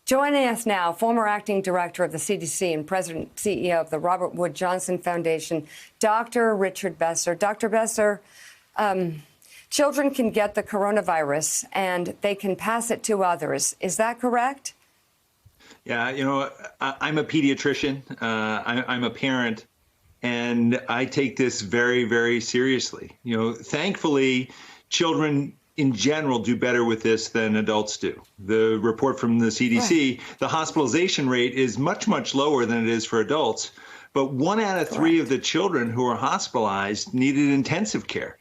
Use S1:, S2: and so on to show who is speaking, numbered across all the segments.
S1: Joining us now, former acting director of the CDC and president CEO of the Robert Wood Johnson Foundation, Dr. Richard Besser. Dr. Besser, children can get the coronavirus and they can pass it to others. Is that correct?
S2: Yeah, I'm a pediatrician. I'm a parent, and I take this very, very seriously. Thankfully, children in general do better with this than adults do. The report from the CDC, the hospitalization rate is much, much lower than it is for adults. But 1 out of 3 of the children who are hospitalized needed intensive care.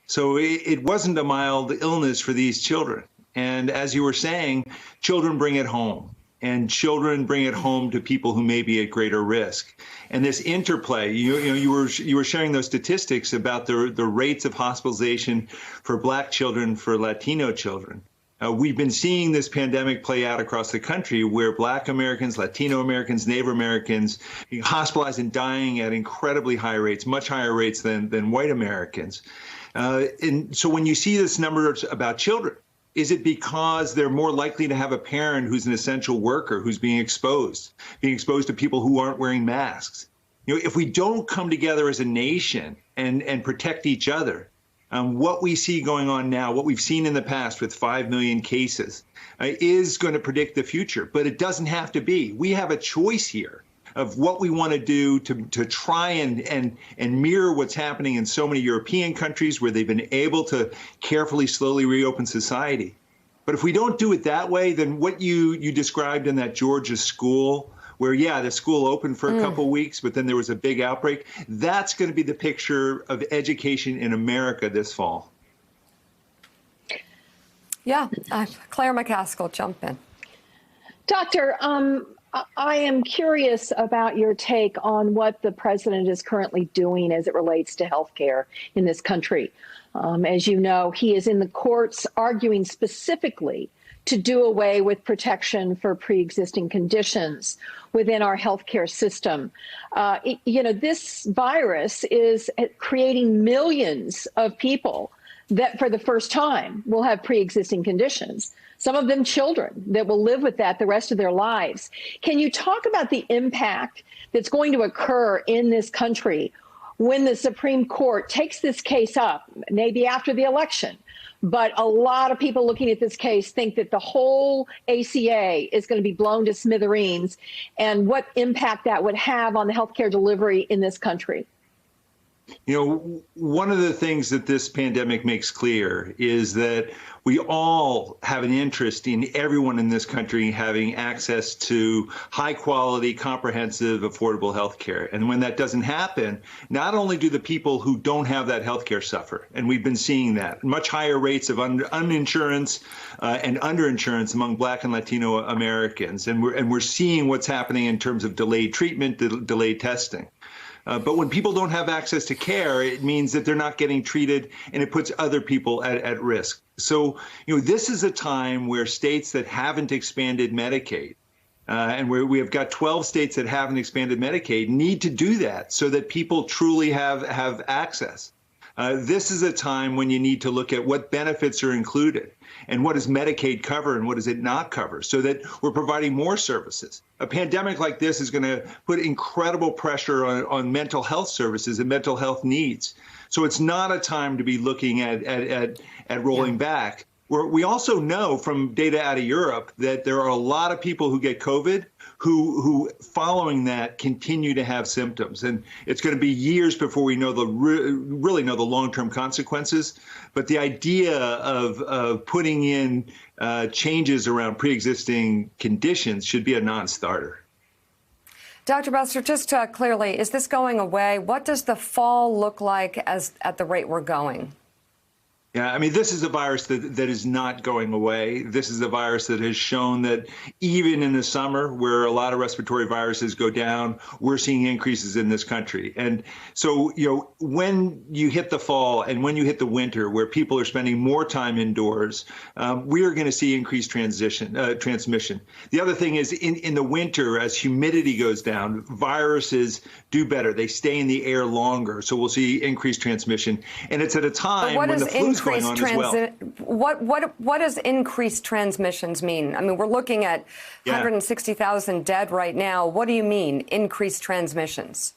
S2: So it wasn't a mild illness for these children. And as you were saying, children bring it home. And children bring it home to people who may be at greater risk. And this interplay, you were sharing those statistics about the rates of hospitalization for Black children, for Latino children. We've been seeing this pandemic play out across the country where Black Americans, Latino Americans, Native Americans hospitalized and dying at incredibly high rates, much higher rates than white Americans. And so when you see this number about children, is it because they're more likely to have a parent who's an essential worker who's being exposed to people who aren't wearing masks? If we don't come together as a nation and protect each other, what we see going on now, what we've seen in the past with 5 million cases, is going to predict the future. But it doesn't have to be. We have a choice here of what we want to do to try and mirror what's happening in so many European countries where they've been able to carefully, slowly reopen society. But if we don't do it that way, then what you described in that Georgia school, where, the school opened for a couple weeks, but then there was a big outbreak, that's going to be the picture of education in America this fall.
S1: Yeah, Claire McCaskill, jump in.
S3: Doctor, I am curious about your take on what the president is currently doing as it relates to health care in this country. As you know, he is in the courts arguing specifically to do away with protection for pre-existing conditions within our healthcare system. This virus is creating millions of people that for the first time will have pre-existing conditions. Some of them children that will live with that the rest of their lives. Can you talk about the impact that's going to occur in this country when the Supreme Court takes this case up, maybe after the election? But a lot of people looking at this case think that the whole ACA is going to be blown to smithereens, and what impact that would have on the healthcare delivery in this country.
S2: One of the things that this pandemic makes clear is that we all have an interest in everyone in this country having access to high quality, comprehensive, affordable health care. And when that doesn't happen, not only do the people who don't have that health care suffer, and we've been seeing that, much higher rates of uninsurance and underinsurance among Black and Latino Americans. And we're seeing what's happening in terms of delayed treatment, delayed testing. But when people don't have access to care, it means that they're not getting treated, and it puts other people at risk. So, this is a time where states that haven't expanded Medicaid, and where we have got 12 states that haven't expanded Medicaid, need to do that so that people truly have access. This is a time when you need to look at what benefits are included and what does Medicaid cover and what does it not cover, so that we're providing more services. A pandemic like this is going to put incredible pressure on mental health services and mental health needs. So it's not a time to be looking at rolling back. We also know from data out of Europe that there are a lot of people who get COVID who following that continue to have symptoms. And it's going to be years before we know really know the long-term consequences. But the idea of putting in changes around pre-existing conditions should be a non-starter.
S1: Dr. Besser, just clearly, is this going away? What does the fall look like at the rate we're going?
S2: Yeah, I mean, this is a virus that is not going away. This is a virus that has shown that even in the summer, where a lot of respiratory viruses go down, we're seeing increases in this country. And so, when you hit the fall and when you hit the winter, where people are spending more time indoors, we are going to see increased transmission. The other thing is in the winter, as humidity goes down, viruses do better. They stay in the air longer. So we'll see increased transmission. And it's at a time when the flu's going on as well.
S1: What does increased transmissions mean? I mean, we're looking at 160,000 dead right now. What do you mean, increased transmissions?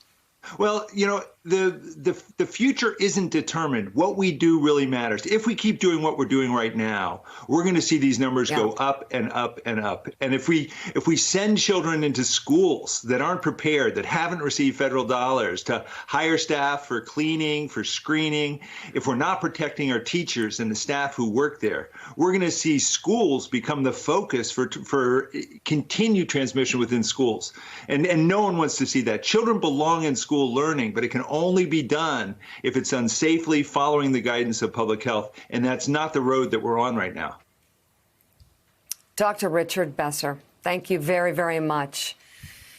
S2: Well, the future isn't determined. What we do really matters. If we keep doing what we're doing right now, we're going to see these numbers go up and up and up. And if we send children into schools that aren't prepared, that haven't received federal dollars to hire staff for cleaning, for screening, if we're not protecting our teachers and the staff who work there, we're going to see schools become the focus for continued transmission within schools. And no one wants to see that. Children belong in school learning, but it can only be done if it's done safely, following the guidance of public health. And that's not the road that we're on right now.
S1: Dr. Richard Besser, thank you very, very much.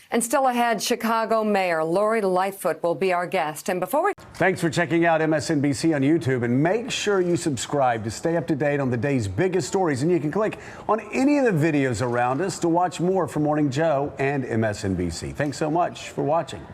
S1: And still ahead, Chicago Mayor Lori Lightfoot will be our guest. And before we...
S4: Thanks for checking out MSNBC on YouTube, and make sure you subscribe to stay up to date on the day's biggest stories. And you can click on any of the videos around us to watch more from Morning Joe and MSNBC. Thanks so much for watching.